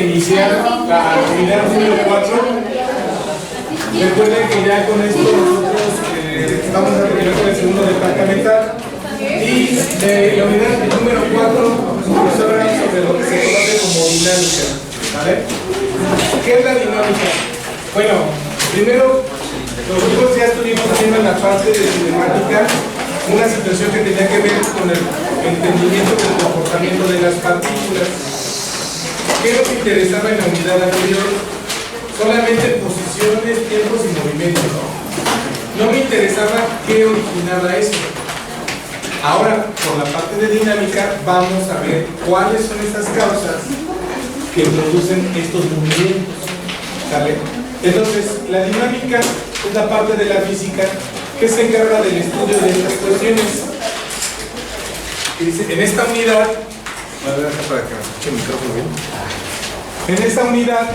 iniciar la actividad número 4. Recuerden que ya con esto nosotros vamos a terminar con el segundo departamental. Y de la unidad número 4 nos hablan sobre lo que se conoce como dinámica. ¿Vale? ¿Qué es la dinámica? Bueno, primero, nosotros ya estuvimos viendo en la parte de cinemática una situación que tenía que ver con el entendimiento del comportamiento de las partículas. ¿Qué nos interesaba en la unidad anterior? Solamente posiciones, tiempos y movimientos. No me interesaba qué originaba eso. Ahora, por la parte de dinámica, vamos a ver cuáles son esas causas que producen estos movimientos. ¿Sale? Entonces, la dinámica es la parte de la física que se encarga del estudio de estas cuestiones. En esta unidad, para que me escuche el micrófono bien. En esta unidad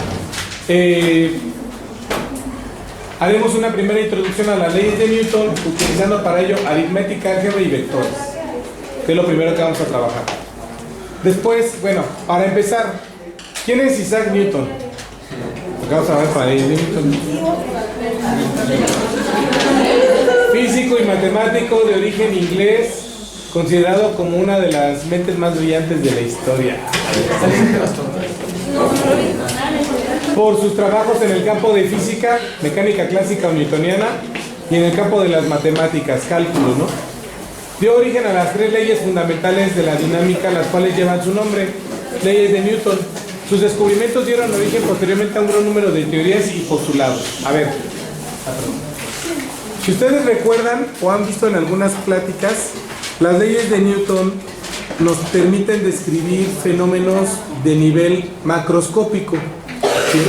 haremos una primera introducción a las leyes de Newton, utilizando para ello aritmética, álgebra y vectores, que es lo primero que vamos a trabajar. Después, bueno, para empezar, ¿quién es Isaac Newton? Vamos a ver para leyes de Newton. Físico y matemático de origen inglés, considerado como una de las mentes más brillantes de la historia. Por sus trabajos en el campo de física, mecánica clásica o newtoniana y en el campo de las matemáticas, cálculo, ¿no? Dio origen a las 3 leyes fundamentales de la dinámica, las cuales llevan su nombre, leyes de Newton. Sus descubrimientos dieron origen posteriormente a un gran número de teorías y postulados. A ver, si ustedes recuerdan o han visto en algunas pláticas, las leyes de Newton nos permiten describir fenómenos de nivel macroscópico. ¿Sí?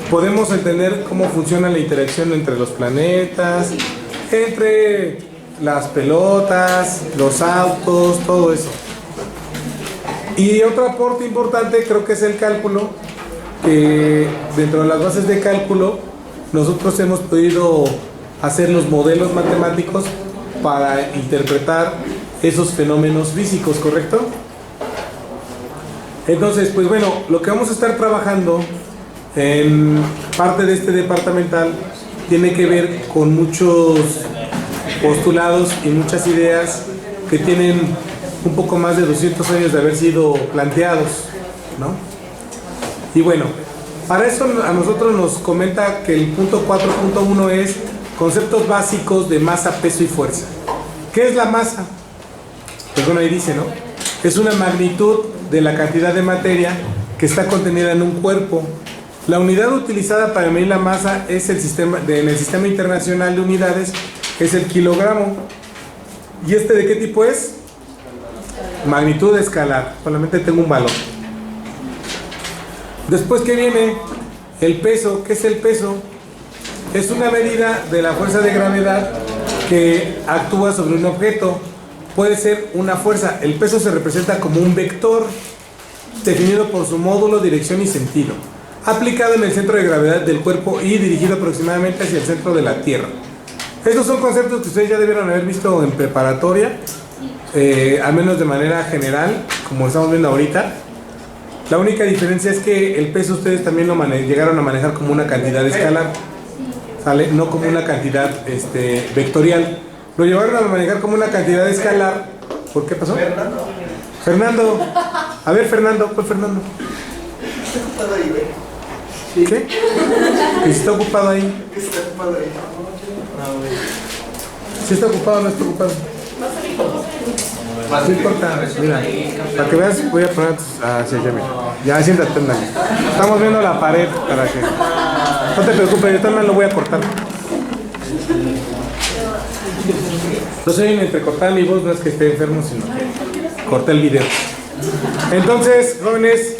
Podemos entender cómo funciona la interacción entre los planetas, entre las pelotas, los autos, todo eso. Y otro aporte importante creo que es el cálculo, que dentro de las bases de cálculo nosotros hemos podido hacer los modelos matemáticos para interpretar esos fenómenos físicos, ¿correcto? Entonces, pues bueno, lo que vamos a estar trabajando en parte de este departamental tiene que ver con muchos postulados y muchas ideas que tienen un poco más de 200 años de haber sido planteados, ¿no? Y bueno, para eso a nosotros nos comenta que el punto 4.1 es conceptos básicos de masa, peso y fuerza. ¿Qué es la masa? Pues bueno, ahí dice, ¿no? Es una magnitud de la cantidad de materia que está contenida en un cuerpo. La unidad utilizada para medir la masa es en el Sistema Internacional de Unidades, es el kilogramo. ¿Y este de qué tipo es? Magnitud escalar, solamente tengo un valor. Después, ¿qué viene? El peso. ¿Qué es el peso? Es una medida de la fuerza de gravedad que actúa sobre un objeto. Puede ser una fuerza. El peso se representa como un vector definido por su módulo, dirección y sentido, aplicado en el centro de gravedad del cuerpo y dirigido aproximadamente hacia el centro de la Tierra. Estos son conceptos que ustedes ya debieron haber visto en preparatoria, al menos de manera general, como estamos viendo ahorita. La única diferencia es que el peso ustedes también lo llegaron a manejar como una cantidad escalar, ¿sale? No como una cantidad vectorial. Lo llevaron a manejar como una cantidad escalar. ¿Por qué pasó? Fernando. A ver, Fernando, ¿cuál Fernando? Está ocupado ahí, güey. ¿Qué? ¿Que está ocupado ahí? ¿Qué está ocupado ahí? ¿Sí está ocupado o no está ocupado? No importa, mira, para que veas voy a poner hacia allá, mira. Ya, siéntate, ándale. Estamos viendo la pared para que... No te preocupes, yo también lo voy a cortar. No soy un entrecortar mi voz, no es que esté enfermo, sino que corté el video. Entonces, jóvenes,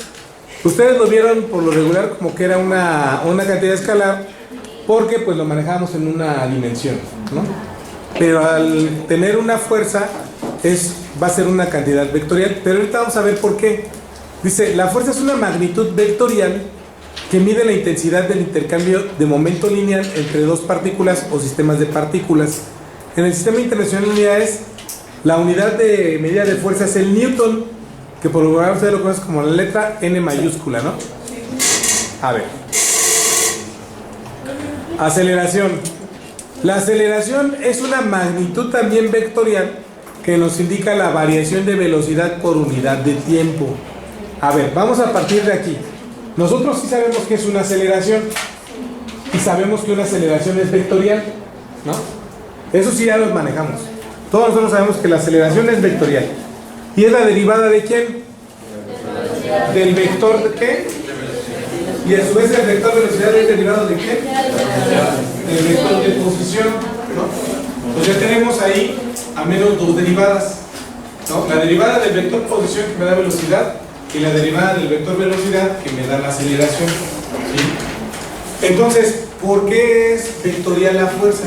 ustedes lo vieron por lo regular como que era una cantidad escalar, porque pues lo manejamos en una dimensión, ¿no? Pero al tener una fuerza va a ser una cantidad vectorial. Pero ahorita vamos a ver por qué. Dice, la fuerza es una magnitud vectorial que mide la intensidad del intercambio de momento lineal entre dos partículas o sistemas de partículas. En el Sistema Internacional de Unidades, la unidad de medida de fuerza es el Newton, que por lo general ustedes lo conocen como la letra N mayúscula, ¿no? A ver. Aceleración. La aceleración es una magnitud también vectorial que nos indica la variación de velocidad por unidad de tiempo. A ver, vamos a partir de aquí. Nosotros sí sabemos que es una aceleración y sabemos que una aceleración es vectorial, ¿no? Eso sí ya los manejamos. Todos nosotros sabemos que la aceleración es vectorial. ¿Y es la derivada de quién? Del vector de qué? Y a su vez el vector de velocidad es derivado de qué? Del vector de posición, ¿no? Pues ya tenemos ahí al menos dos derivadas, ¿no? La derivada del vector posición que me da velocidad y la derivada del vector velocidad que me da la aceleración, ¿sí? Entonces, ¿por qué es vectorial la fuerza?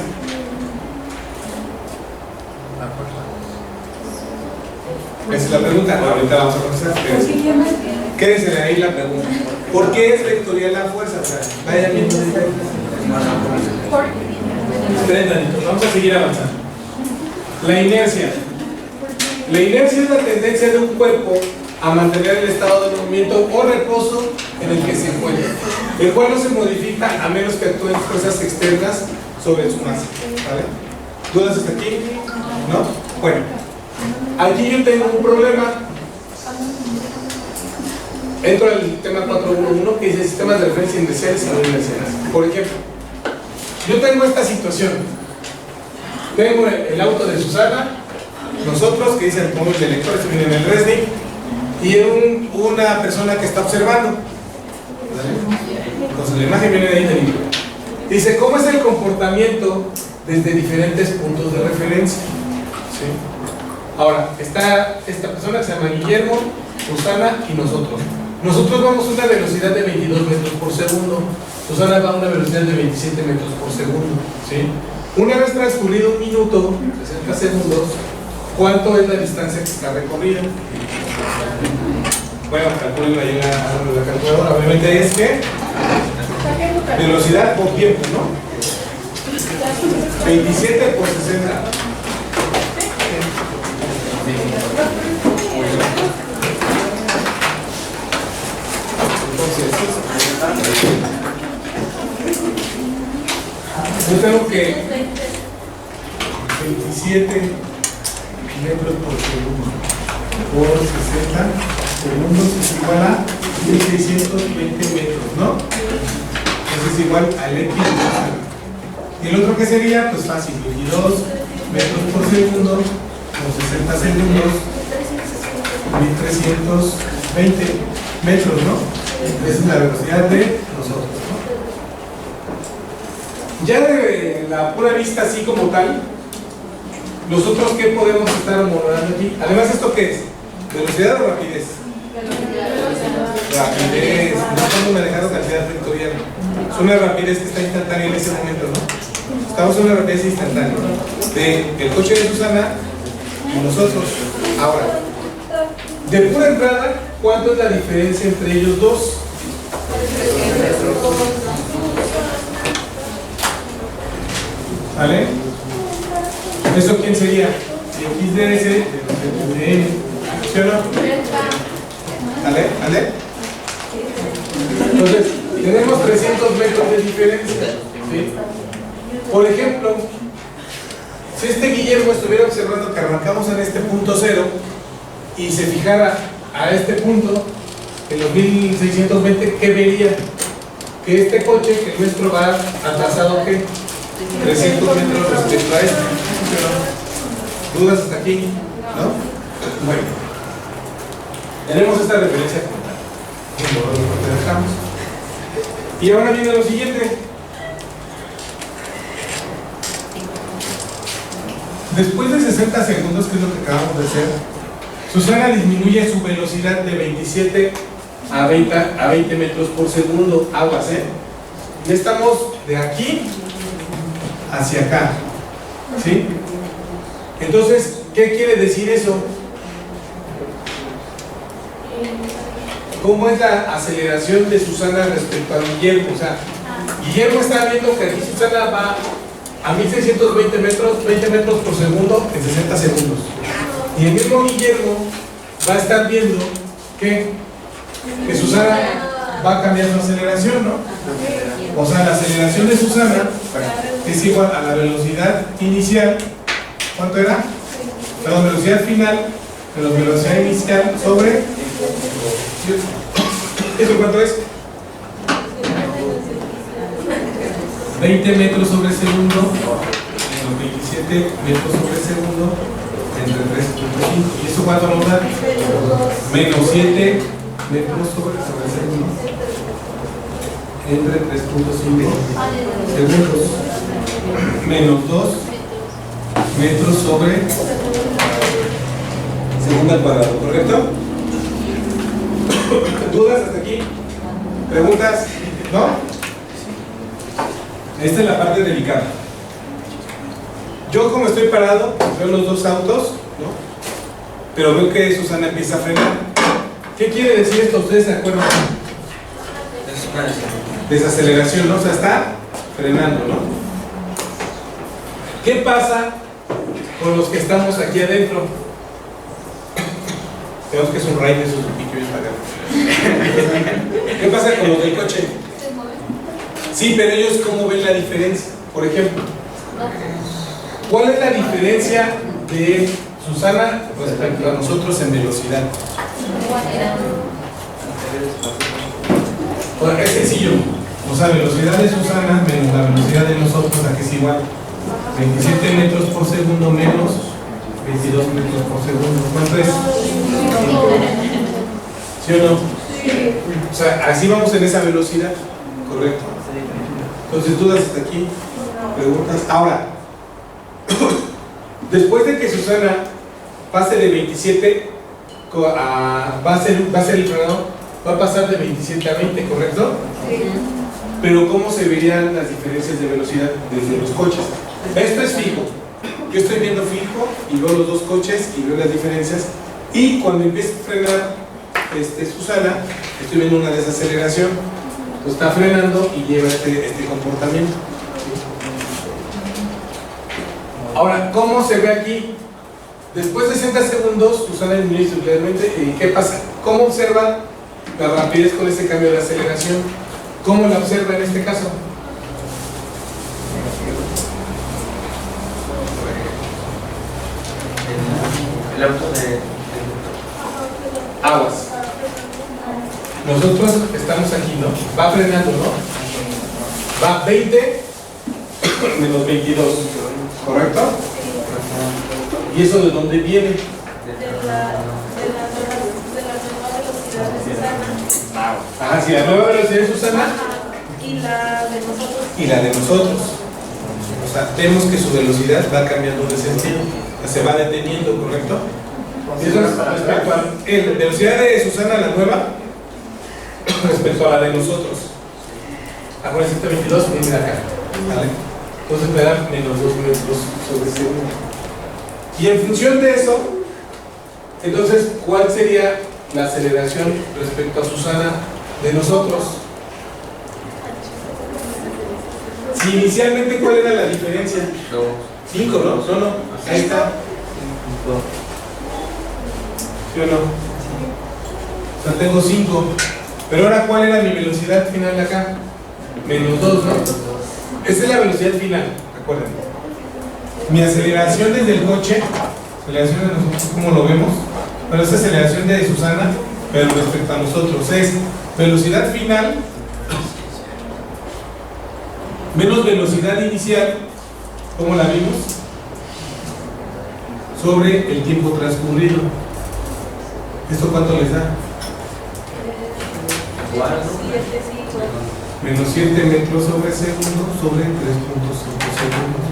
Esa es la pregunta. Ahorita vamos a contestar. Quédense ahí la pregunta. ¿Por qué es vectorial la fuerza? O sea, vayan viendo. Esperen tantito, vamos a seguir avanzando. La inercia. La inercia es la tendencia de un cuerpo a mantener el estado de movimiento o reposo en el que se encuentra, el cual no se modifica a menos que actúen fuerzas externas sobre su masa. ¿Vale? ¿Dudas hasta aquí? ¿No? Bueno, aquí yo tengo un problema. Entro al tema 4.1.1 que dice sistemas de referencia inerciales y no inerciales. Por ejemplo, yo tengo esta situación. Tengo el auto de Susana, nosotros, que dice el móvil de lectores, que viene en el Resnick, y una persona que está observando. Entonces la imagen viene de ahí del libro. Dice, ¿cómo es el comportamiento desde diferentes puntos de referencia? ¿Sí? Ahora, está esta persona que se llama Guillermo, Susana y nosotros. Nosotros vamos a una velocidad de 22 metros por segundo. Susana va a una velocidad de 27 metros por segundo. ¿Sí? Una vez transcurrido un minuto, 60 segundos, ¿cuánto es la distancia que está recorrida? Bueno, calculen ahí la calculadora. Obviamente es que velocidad por tiempo, ¿no? 27 por 60. Entonces, yo tengo que 27 metros por segundo por 60 segundos es igual a 1620 metros, ¿no? Eso es igual al X. Y el otro que sería, pues fácil, 22 metros por segundo por 60 segundos, 1320 metros, ¿no? Esa es la velocidad de nosotros, ¿no? Ya de la pura vista así como tal, nosotros ¿qué podemos estar homologando aquí? Además, ¿esto qué es? ¿Velocidad o rapidez? Rapidez, no estamos manejando cantidad vectorial. Es una rapidez que está instantánea en ese momento, ¿no? Estamos en una rapidez instantánea del coche de Susana y nosotros. Ahora, de pura entrada, ¿cuánto es la diferencia entre ellos dos? ¿Vale? ¿Eso quién sería? X de S de M. ¿Sí o no? ¿Vale? ¿Vale? Entonces, tenemos 300 metros de diferencia. ¿Sí? Por ejemplo, si este Guillermo estuviera observando que arrancamos en este punto cero y se fijara a este punto, en los 1620, ¿qué vería? Que este coche, que nuestro, va atrasado, ¿qué? 300 metros respecto a este. ¿Dudas hasta aquí? ¿No? Bueno, tenemos esta referencia como tal. Y ahora viene lo siguiente. Después de 60 segundos, que es lo que acabamos de hacer, Susana disminuye su velocidad de 27 a 20 metros por segundo. Aguas, ¿eh? Ya estamos de aquí hacia acá. ¿Sí? Entonces, ¿qué quiere decir eso? ¿Cómo es la aceleración de Susana respecto a Guillermo? O sea, Guillermo está viendo que aquí Susana va a 1620 metros, 20 metros por segundo en 60 segundos. Y el mismo Guillermo va a estar viendo que Susana va a cambiar su aceleración, ¿no? O sea, la aceleración de Susana es igual a la velocidad inicial. ¿Cuánto era? Perdón, velocidad final menos velocidad inicial sobre. ¿Eso cuánto es? 20 metros sobre segundo menos 27 metros sobre segundo entre 3.5. ¿Y eso cuánto nos da? Menos 7 metros sobre segundo entre 3.5 segundos menos 2 metros sobre segundo al cuadrado, ¿correcto? ¿Dudas hasta aquí? ¿Preguntas? ¿No? Esta es la parte delicada. Yo, como estoy parado, veo los dos autos, ¿no? Pero veo que Susana empieza a frenar. ¿Qué quiere decir esto? ¿Ustedes se acuerdan? Desaceleración, ¿no? O sea, está frenando, ¿no? ¿Qué pasa con los que estamos aquí adentro? Tenemos que es un raid de esos piquillos para acá. ¿Qué pasa con los del coche? Sí, pero ellos, ¿cómo ven la diferencia? Por ejemplo, ¿cuál es la diferencia de Susana respecto a nosotros en velocidad? Bueno, es sencillo. O sea, velocidad de Susana menos la velocidad de nosotros, aquí es igual. 27 metros por segundo menos 22 metros por segundo. ¿Cuánto es? ¿Sí o no? O sea, así vamos en esa velocidad. Correcto. Entonces, dudas hasta aquí, preguntas. Ahora, después de que Susana pase de 27 va a ser el frenado, va a pasar de 27 a 20, ¿correcto? Sí. Pero ¿cómo se verían las diferencias de velocidad desde los coches? Esto es fijo. Yo estoy viendo fijo y veo los dos coches y veo las diferencias. Y cuando empieza a frenar Susana, estoy viendo una desaceleración. Está frenando y lleva este comportamiento. Ahora, ¿cómo se ve aquí? Después de 60 segundos, Susana disminuye sucesivamente. ¿Y qué pasa? ¿Cómo observa la rapidez con este cambio de aceleración? ¿Cómo la observa en este caso? El auto de aguas. Nosotros estamos aquí, ¿no? Va frenando, ¿no? Va 20 menos 22, ¿correcto? ¿Y eso de dónde viene? De la nueva velocidad de Susana. Ajá, sí, la nueva velocidad de Susana. Y la de nosotros. Y la de nosotros. O sea, vemos que su velocidad va cambiando de sentido, se va deteniendo, ¿correcto? Y eso es respecto a la velocidad de Susana, la nueva, respecto a la de nosotros. Ahora 122 viene acá, ¿vale? Entonces me da menos 2 metros sobre segundo. Y en función de eso, entonces, ¿cuál sería la aceleración respecto a Susana de nosotros? Si inicialmente, ¿cuál era la diferencia? 5, ¿no? No, ahí está. ¿Sí o no? O sea, tengo 5. Pero ahora, ¿cuál era mi velocidad final de acá? Menos 2, ¿no? Esa es la velocidad final, acuérdense. Mi aceleración desde el coche, aceleración de nosotros, ¿cómo lo vemos? Pero esa aceleración de Susana, pero respecto a nosotros, es velocidad final menos velocidad inicial, ¿cómo la vimos? Sobre el tiempo transcurrido. ¿Esto cuánto les da? Menos 7 metros sobre segundo sobre 3.5 segundos.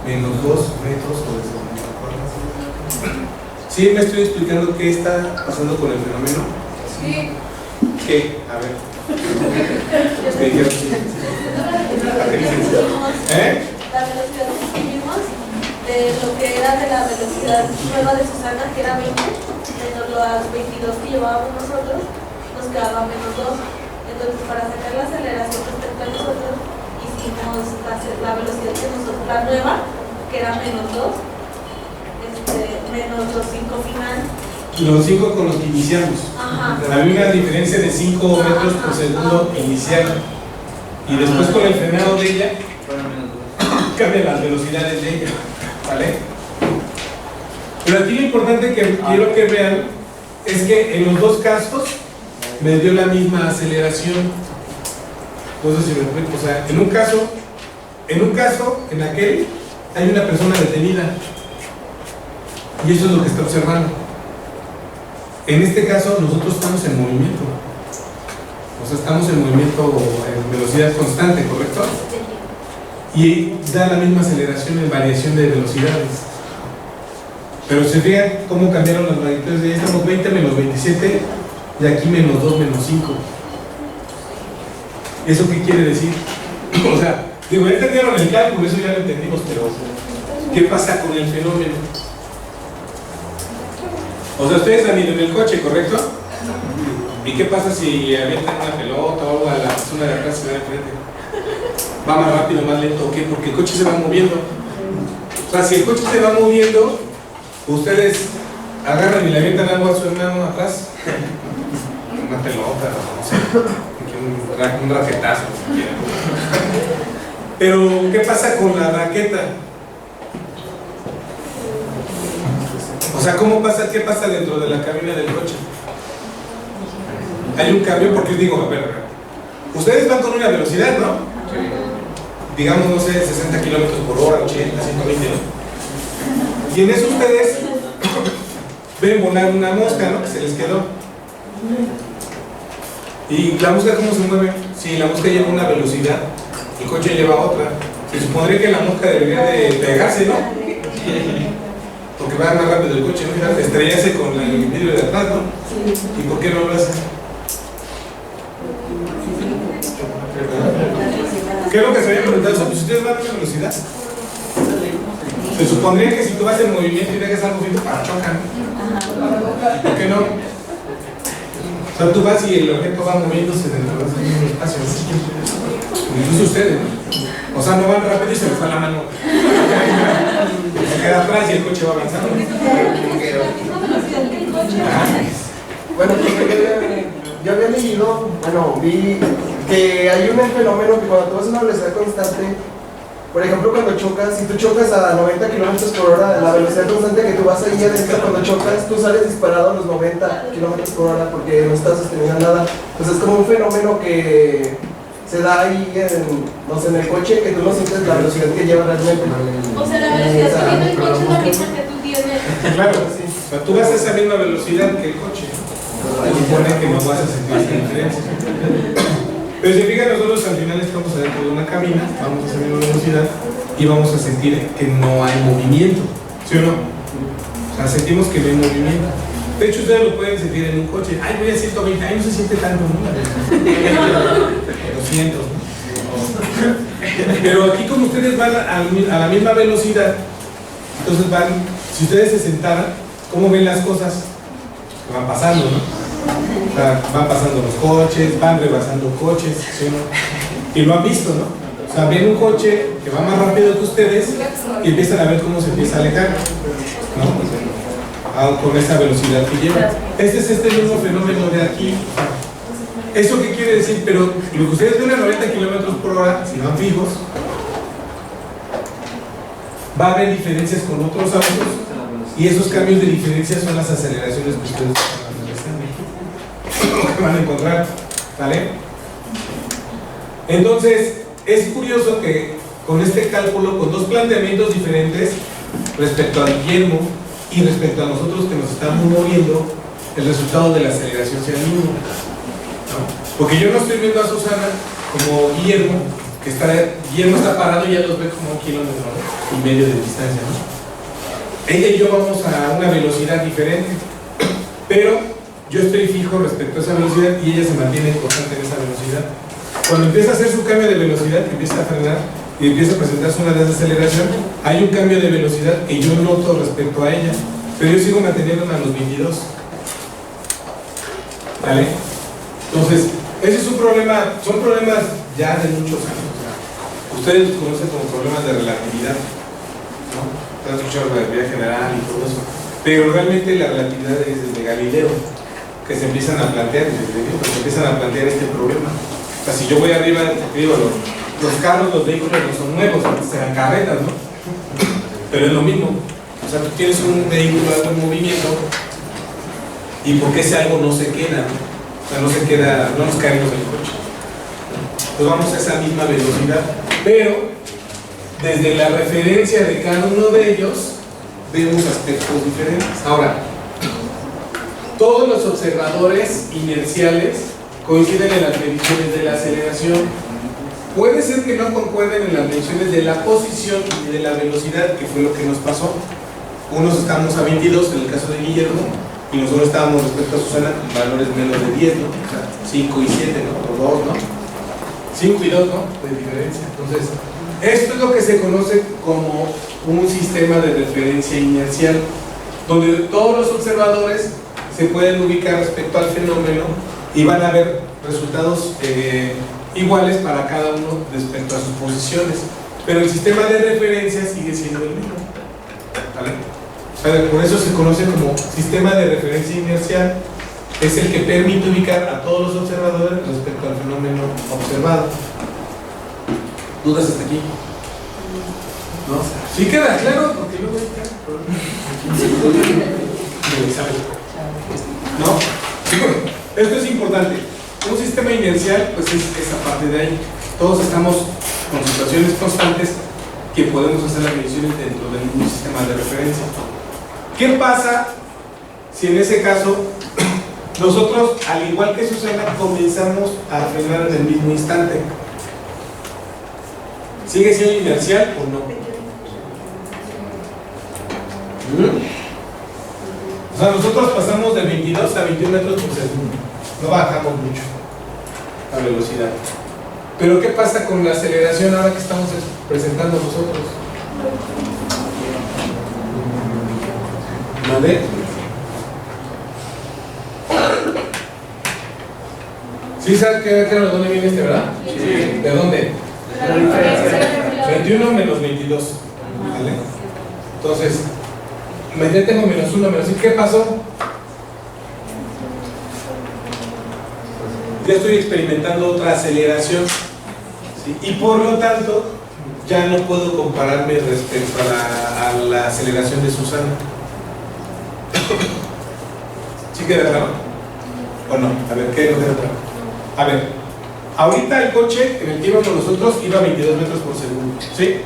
Menos 2 metros sobre segundo. ¿Sí me estoy explicando qué está pasando con el fenómeno? Sí. ¿Qué? A ver. ¿Qué dijeron? La velocidad que escribimos de lo que era de la velocidad nueva de Susana, que era 20, menos las 22 que llevábamos nosotros, nos quedaba menos 2. Entonces, para sacar la aceleración respecto a nosotros, hicimos la velocidad que nosotros, la nueva, que era menos 2, menos los 5 final, Los 5 con los que iniciamos. Ajá. Había una diferencia de 5 metros por segundo inicial. Y después con el frenado de ella, cambian las velocidades de ella. ¿Vale? Pero aquí lo importante que quiero que vean es que en los dos casos me dio la misma aceleración. Entonces, si me explico, o sea, en un caso, en aquel, hay una persona detenida. Y eso es lo que está observando. En este caso, nosotros estamos en movimiento. O sea, estamos en movimiento en velocidad constante, ¿correcto? Y da la misma aceleración en variación de velocidades. Pero se fijan cómo cambiaron las magnitudes. Ya estamos 20 menos 27 y aquí menos 2 menos 5. ¿Eso qué quiere decir? O sea, digo, ya entendieron el cálculo, eso ya lo entendimos, pero ¿qué pasa con el fenómeno? O sea, ustedes han ido en el coche, ¿correcto? ¿Y qué pasa si avientan una pelota o algo a la persona de atrás y se va de frente? ¿Va más rápido, más lento o qué? Porque el coche se va moviendo. O sea, si el coche se va moviendo, ustedes agarran y le avientan algo a su hermano atrás. Una pelota, no sé, un raquetazo, si quieren. Pero, ¿qué pasa con la raqueta? O sea, ¿qué pasa dentro de la cabina del coche? Hay un cambio, porque digo, a ver, ustedes van con una velocidad, ¿no? Sí. Digamos, no sé, 60 kilómetros por hora, 80, 120, ¿no? Y en eso ustedes ven volar una mosca, ¿no? Que se les quedó. ¿Y la mosca cómo se mueve? Si la mosca lleva una velocidad, el coche lleva otra. Se supondría que la mosca debería de pegarse, ¿no? Porque va más rápido el coche, ¿no? Estrellarse con el vidrio de atrás, ¿no? ¿Y por qué no lo hace? ¿Qué es lo que se había preguntado? Pues ustedes van a una velocidad. Se supondría que si tú vas en movimiento y dejas algo fijo, chocan. ¿Por qué no? O sea, tú vas y el objeto va moviéndose dentro del mismo espacio. Incluso ustedes, ¿no? O sea, no van rápido y se les va la mano. Se queda atrás y el coche va avanzando. Bueno, yo había leído, vi que hay un fenómeno que cuando tú vas a una velocidad constante, por ejemplo, cuando chocas, si tú chocas a 90 kilómetros por hora, la velocidad constante que tú vas ahí adentro, cuando chocas, tú sales disparado a los 90 kilómetros por hora porque no estás sosteniendo nada. Entonces, es como un fenómeno que se da ahí en el coche, que tú no sientes la velocidad que lleva realmente. O sea, la velocidad que tiene el coche es la misma que tú tienes. Claro, sí. O sea, tú vas a esa misma velocidad que el coche. Se supone que no vas a sentir esa diferencia. Pero si fijan, nosotros al final estamos adentro de una cabina, vamos a esa misma velocidad y vamos a sentir que no hay movimiento, ¿sí o no? O sea, sentimos que no hay movimiento. De hecho, ustedes lo pueden sentir en un coche. Ay, voy a 120, ay, no se siente tanto, ¿no? 200, ¿no? Pero aquí, como ustedes van a la misma velocidad, entonces si ustedes se sentaran, ¿cómo ven las cosas? Que van pasando, ¿no? O sea, van pasando los coches, van rebasando coches, ¿sí, no? Y lo han visto, ¿no? O sea, ven un coche que va más rápido que ustedes y empiezan a ver cómo se empieza a alejar, ¿no? Con esa velocidad que lleva. Este es este mismo fenómeno de aquí. ¿Eso qué quiere decir? Pero lo que ustedes ven a 90 kilómetros por hora, si van fijos, va a haber diferencias con otros autos y esos cambios de diferencia son las aceleraciones que ustedes van a encontrar, ¿vale? Entonces, es curioso que con este cálculo, con dos planteamientos diferentes respecto a Guillermo y respecto a nosotros que nos estamos moviendo, el resultado de la aceleración sea el mismo, ¿no? Porque yo no estoy viendo a Susana como Guillermo, Guillermo está parado y ya los ve como 1,5 kilómetros de distancia, ¿no? Ella y yo vamos a una velocidad diferente, pero yo estoy fijo respecto a esa velocidad y ella se mantiene constante en esa velocidad. Cuando empieza a hacer su cambio de velocidad, que empieza a frenar y empieza a presentarse una desaceleración, hay un cambio de velocidad que yo noto respecto a ella, pero yo sigo manteniéndome a los 22. ¿Vale? Entonces, ese es un problema, son problemas ya de muchos años. Ustedes los conocen como problemas de relatividad, ¿no? Han escuchado la teoría general y todo eso. Pero realmente la relatividad es desde Galileo, que se empiezan a plantear, este problema. O sea, si yo voy arriba, te digo, los carros, los vehículos no son nuevos, antes eran carretas, ¿no? Pero es lo mismo. O sea, tú tienes un vehículo algo en movimiento y porque ese algo no se queda, ¿no? O sea, no se queda, no nos caemos del coche. Entonces vamos a esa misma velocidad, pero desde la referencia de cada uno de ellos vemos aspectos diferentes. Ahora, todos los observadores inerciales coinciden en las mediciones de la aceleración. Puede ser que no concuerden en las mediciones de la posición y de la velocidad, que fue lo que nos pasó. Unos estamos a 22 en el caso de Guillermo, y nosotros estábamos respecto a Susana con valores menos de 10, ¿no? O sea, 5 y 7, ¿no? O 2, ¿no? 5 y 2, ¿no? De diferencia. Entonces, esto es lo que se conoce como un sistema de referencia inercial, donde todos los observadores se pueden ubicar respecto al fenómeno y van a ver resultados iguales para cada uno respecto a sus posiciones. Pero el sistema de referencia sigue siendo el mismo. ¿Vale? Por eso se conoce como sistema de referencia inercial. Es el que permite ubicar a todos los observadores respecto al fenómeno observado. ¿Dudas hasta aquí? ¿No? ¿Sí queda claro? Porque luego ¿no? Esto es importante. Un sistema inercial, pues es esa parte de ahí. Todos estamos con situaciones constantes que podemos hacer las mediciones dentro del mismo sistema de referencia. ¿Qué pasa si en ese caso nosotros, al igual que Susana, comenzamos a frenar en el mismo instante? ¿Sigue siendo inercial o no? O sea, nosotros pasamos de 22 a 21 metros por segundo. No bajamos mucho la velocidad. Pero ¿qué pasa con la aceleración ahora que estamos presentando nosotros? ¿Vale? ¿Sí sabes de dónde viene este, verdad? Sí. ¿De dónde? 21 menos 22. ¿Vale? Entonces, ya tengo menos 1, menos 5. ¿Qué pasó? Ya estoy experimentando otra aceleración, ¿sí? Y por lo tanto ya no puedo compararme respecto a la aceleración de Susana. ¿Sí queda claro? ¿O no? A ver, ¿qué no queda claro? A ver, ahorita el coche en el que íbamos nosotros iba a 22 metros por segundo, ¿sí?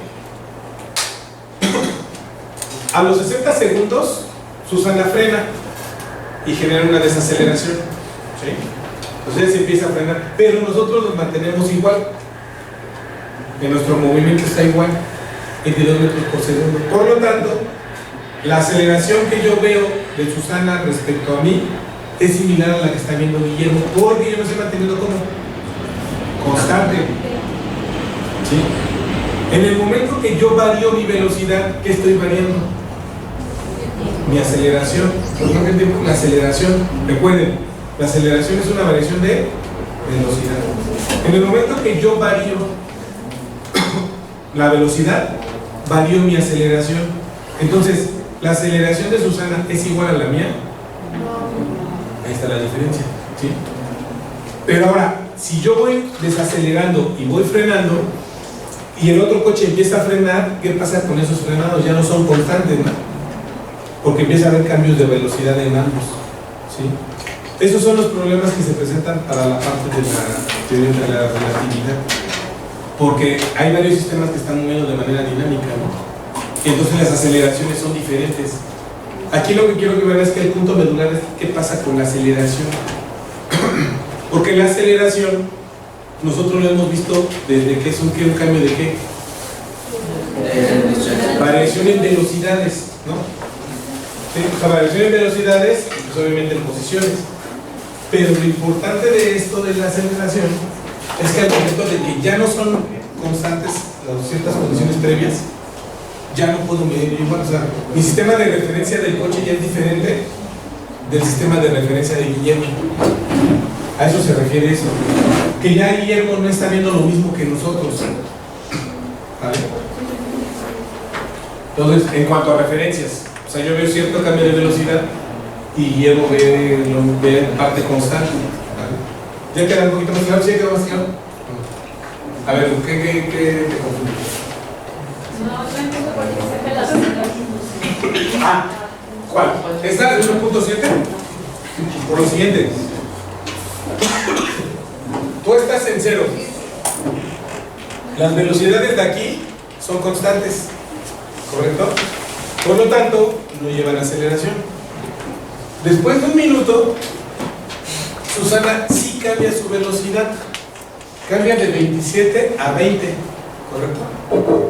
A los 60 segundos Susana frena y genera una desaceleración, ¿sí? Entonces se empieza a frenar, pero nosotros nos mantenemos igual. En nuestro movimiento está igual, 22 metros por segundo. Por lo tanto, la aceleración que yo veo de Susana respecto a mí es similar a la que está viendo Guillermo, porque yo me estoy manteniendo como constante. ¿Sí? En el momento que yo varío mi velocidad, ¿qué estoy variando? Mi aceleración. Por ejemplo, la aceleración, recuerden, la aceleración es una variación de velocidad. En el momento que yo varío la velocidad, varío mi aceleración. Entonces, ¿la aceleración de Susana es igual a la mía? Ahí está la diferencia, ¿sí? Pero ahora, si yo voy desacelerando y voy frenando, y el otro coche empieza a frenar, ¿qué pasa con esos frenados? Ya no son constantes, ¿no? Porque empieza a haber cambios de velocidad en ambos, ¿sí? Esos son los problemas que se presentan para la parte de la teoría de la relatividad, porque hay varios sistemas que están moviendo de manera dinámica, ¿no? Y entonces las aceleraciones son diferentes. Aquí lo que quiero que vean es que el punto medular es qué pasa con la aceleración. Porque la aceleración nosotros lo hemos visto desde que es un cambio de qué, variación en velocidades, ¿no? ¿Sí? O sea, variación en velocidades y pues obviamente en posiciones. Pero lo importante de esto de la aceleración es que al momento de que ya no son constantes las ciertas condiciones previas, ya no puedo medir igual. O sea, mi sistema de referencia del coche ya es diferente del sistema de referencia de Guillermo. A eso se refiere eso. Que ya Guillermo no está viendo lo mismo que nosotros. ¿Vale? Entonces, en cuanto a referencias, O sea, yo veo cierto cambio de velocidad y Guillermo ve parte constante. ¿Vale? ¿Ya queda un poquito más claro? ¿Sí quedó más claro? A ver, ¿qué te confunde? No entiendo por qué saca las aceleraciones. Ah, ¿cuál? ¿Esta es 1.7? Por lo siguiente. Tú estás en cero. Las velocidades de aquí son constantes, ¿correcto? Por lo tanto, no llevan aceleración. Después de un minuto, Susana sí cambia su velocidad. Cambia de 27 a 20, ¿correcto?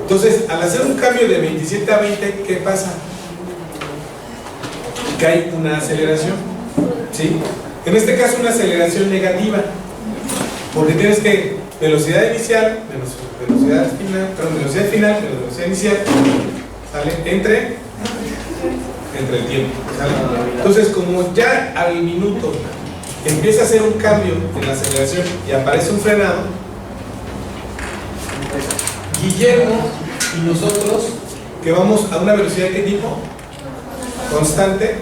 Entonces, al hacer un cambio de 27 a 20, ¿qué pasa? Que hay una aceleración, ¿sí? En este caso, una aceleración negativa, porque tienes que velocidad inicial menos velocidad final, perdón, velocidad final menos velocidad inicial, ¿sale? Entre el tiempo, ¿sale? Entonces, como ya al minuto empieza a hacer un cambio en la aceleración y aparece un frenado, Guillermo y nosotros, que vamos a una velocidad ¿qué tipo? Constante,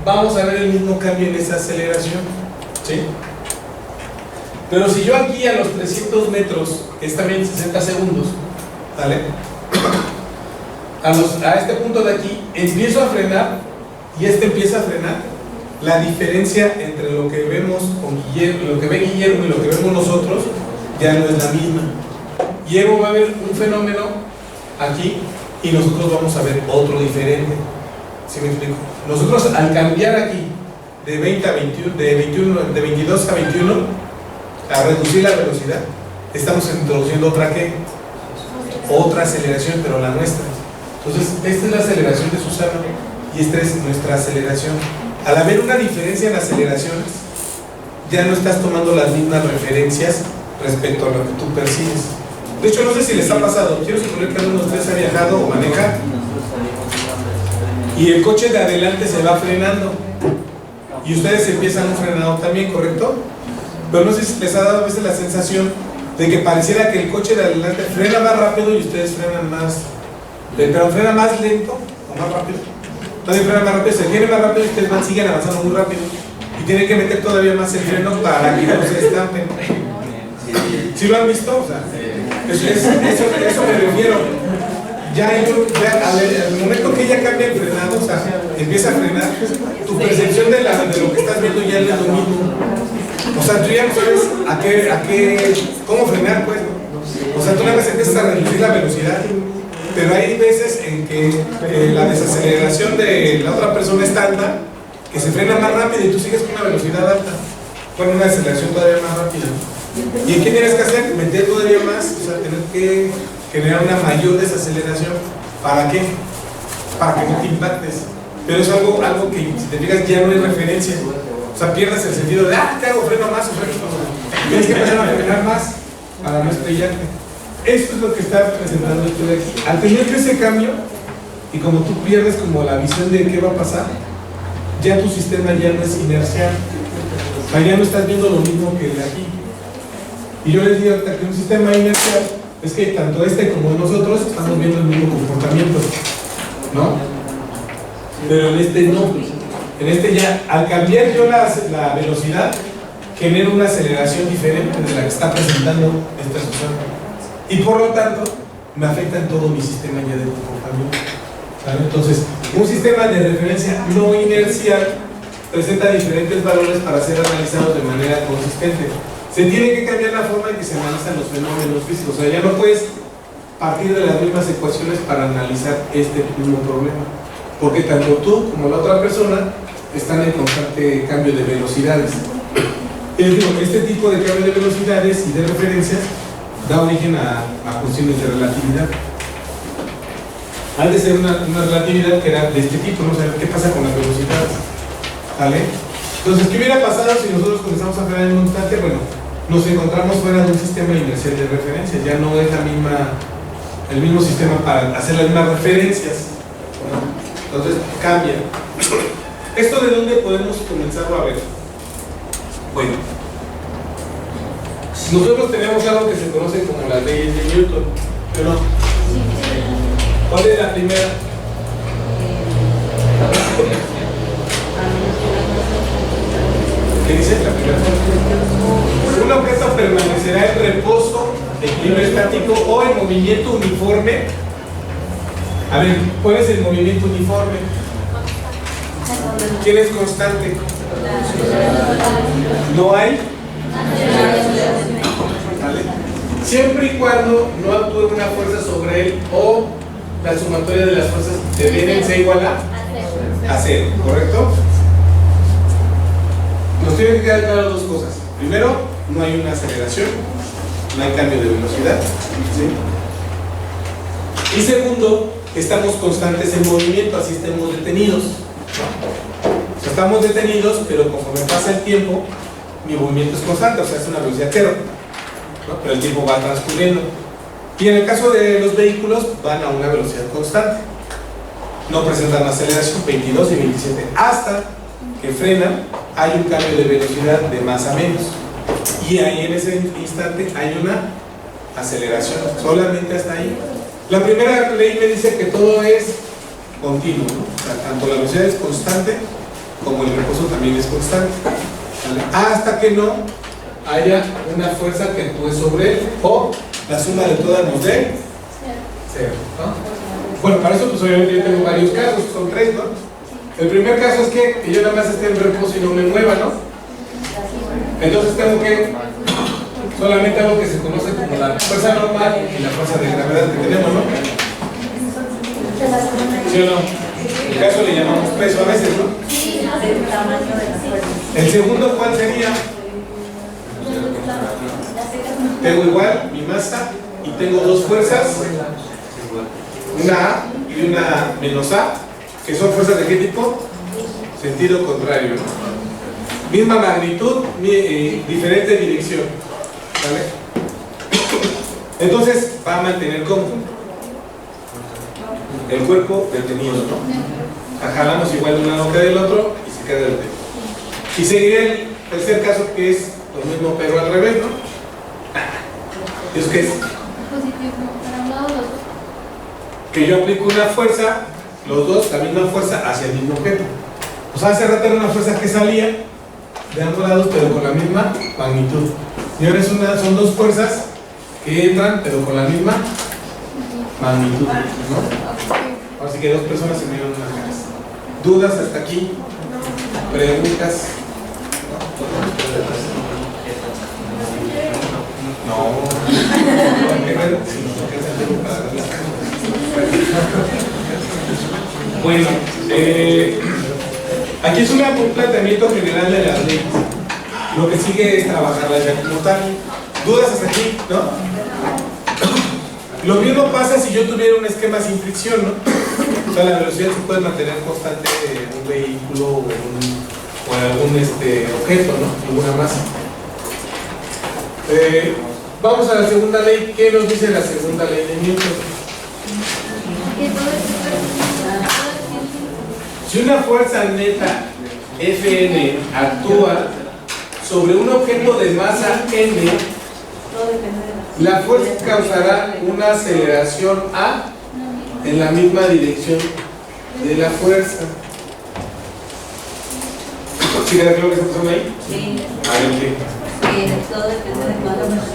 vamos a ver el mismo cambio en esa aceleración, ¿sí? Pero si yo aquí a los 300 metros, que es también 60 segundos, ¿vale? A este punto de aquí, empiezo a frenar y este empieza a frenar, la diferencia entre lo que vemos con Guillermo, lo que ve Guillermo y lo que vemos nosotros, ya no es la misma. Guillermo va a ver un fenómeno aquí y nosotros vamos a ver otro diferente. ¿Sí me explico? Nosotros al cambiar aquí de 20 a 21, de 22 a 21, a reducir la velocidad, estamos introduciendo otra aceleración, pero la nuestra. Entonces, esta es la aceleración de Susana y esta es nuestra aceleración. Al haber una diferencia en aceleraciones, ya no estás tomando las mismas referencias respecto a lo que tú percibes. De hecho, no sé si les ha pasado, quiero suponer que alguno de ustedes ha viajado o maneja y el coche de adelante se va frenando y ustedes empiezan un frenado también, ¿correcto? Pero no sé si les ha dado a veces la sensación de que pareciera que el coche de adelante frena más rápido y ustedes frenan más, pero frena más lento o más rápido. Entonces frena más rápido, se tiene más rápido y ustedes siguen avanzando muy rápido y tienen que meter todavía más el freno para que no se estampen. ¿Sí lo han visto? O sea, eso me refiero. Ya al momento que ella cambia el frenado, o sea, empieza a frenar, tu percepción de lo que estás viendo ya no es lo mismo. O sea, tú ya no sabes cómo frenar, pues. O sea, tú nada más empiezas a reducir la velocidad, pero hay veces en que la desaceleración de la otra persona es tanta que se frena más rápido y tú sigues con una velocidad alta, con una aceleración todavía más rápida. ¿Y qué tienes que hacer? Meter todavía más, o sea, tener que generar una mayor desaceleración. ¿Para qué? Para que no te impactes. Pero es algo que, si te fijas, ya no hay referencia. O sea, pierdes el sentido de, ¿qué hago? ¿Freno más o freno más? Tienes que empezar a frenar más para no estrellarte. Esto es lo que está presentando esto de aquí. Al tener ese cambio, y como tú pierdes como la visión de qué va a pasar, ya tu sistema ya no es inercial. O sea, ya no estás viendo lo mismo que el de aquí. Y yo les digo ahorita que un sistema inercial es que tanto este como nosotros estamos viendo el mismo comportamiento, ¿no? Pero en este no. En este ya, al cambiar yo la velocidad, genero una aceleración diferente de la que está presentando esta Susana. Y por lo tanto, me afecta en todo mi sistema ya de comportamiento, ¿sabes? Entonces, un sistema de referencia no inercial presenta diferentes valores para ser analizados de manera consistente. Se tiene que cambiar la forma en que se analizan los fenómenos físicos. O sea, ya no puedes partir de las mismas ecuaciones para analizar este mismo problema, porque tanto tú como la otra persona están en constante cambio de velocidades. Es decir, este tipo de cambio de velocidades y de referencias da origen a cuestiones de relatividad. Antes era una relatividad que era de este tipo, no saber qué pasa con las velocidades, ¿vale? Entonces, ¿qué hubiera pasado si nosotros comenzamos a frenar en un instante? Bueno, nos encontramos fuera de un sistema inercial de referencias, ya no es el mismo sistema para hacer las mismas referencias, ¿no? Entonces cambia. ¿Esto de dónde podemos comenzarlo a ver? Bueno, nosotros tenemos algo que se conoce como las leyes de Newton, ¿no? ¿Cuál es la primera? ¿Qué dice la primera parte? Un objeto permanecerá en reposo, equilibrio estático o en movimiento uniforme. A ver, ¿cuál es el movimiento uniforme? ¿Quién es constante? No hay. ¿Vale? Siempre y cuando no actúe una fuerza sobre él o la sumatoria de las fuerzas de sea igual a cero, ¿correcto? Nos tienen que quedar claras dos cosas. Primero, no hay una aceleración, no hay cambio de velocidad, ¿sí? Y segundo, estamos constantes en movimiento, así estemos detenidos, ¿no? O sea, estamos detenidos, pero conforme pasa el tiempo, mi movimiento es constante, o sea, es una velocidad cero, ¿no? Pero el tiempo va transcurriendo. Y en el caso de los vehículos, van a una velocidad constante. No presentan aceleración, 22 y 27, hasta que frenan, hay un cambio de velocidad de más a menos. Y ahí en ese instante hay una aceleración, solamente hasta ahí. La primera ley me dice que todo es continuo, ¿no? O sea, tanto la velocidad es constante como el reposo también es constante, ¿vale? Hasta que no haya una fuerza que actúe sobre él o la suma de todas nos dé cero, ¿no? Bueno, para eso pues obviamente yo tengo varios casos, son tres, ¿no? El primer caso es que yo nada más esté en reposo y no me mueva, ¿no? Entonces tengo que solamente algo que se conoce como la fuerza normal y la fuerza de gravedad que tenemos, ¿no? ¿Sí o no? En el caso le llamamos peso a veces, ¿no? El segundo, ¿cuál sería? Tengo igual mi masa y tengo dos fuerzas, una A y una menos A, que son fuerzas de qué tipo? Sentido contrario, ¿no? Misma magnitud, diferente dirección, ¿vale? Entonces va a mantener como el cuerpo detenido, ¿no? Jalamos igual de un lado que del otro y se queda detenido. Y seguiría el tercer caso, que es lo mismo pero al revés, ¿no? ¿Eso qué es? Que yo aplico una fuerza, los dos, la misma fuerza hacia el mismo objeto. O sea, hace rato era una fuerza que salía de ambos lados, pero con la misma magnitud. Y ahora son dos fuerzas que entran, pero con la misma magnitud, ¿no? Así que dos personas se miran unas caras. ¿Dudas hasta aquí? ¿Preguntas? No. Bueno, aquí es un planteamiento general de las leyes. Lo que sigue es trabajarlas ya como tal. ¿Dudas hasta aquí? ¿No? Lo mismo pasa si yo tuviera un esquema sin fricción, ¿no? O sea, la velocidad se puede mantener constante en un vehículo o en algún objeto, ¿no? Alguna masa. Vamos a la segunda ley. ¿Qué nos dice la segunda ley de Newton? Si una fuerza neta Fn actúa sobre un objeto de masa n, la fuerza causará una aceleración A en la misma dirección de la fuerza. ¿Sí queda claro que está pasando ahí? Sí. A ver, ¿qué? Todo depende de cuándo nos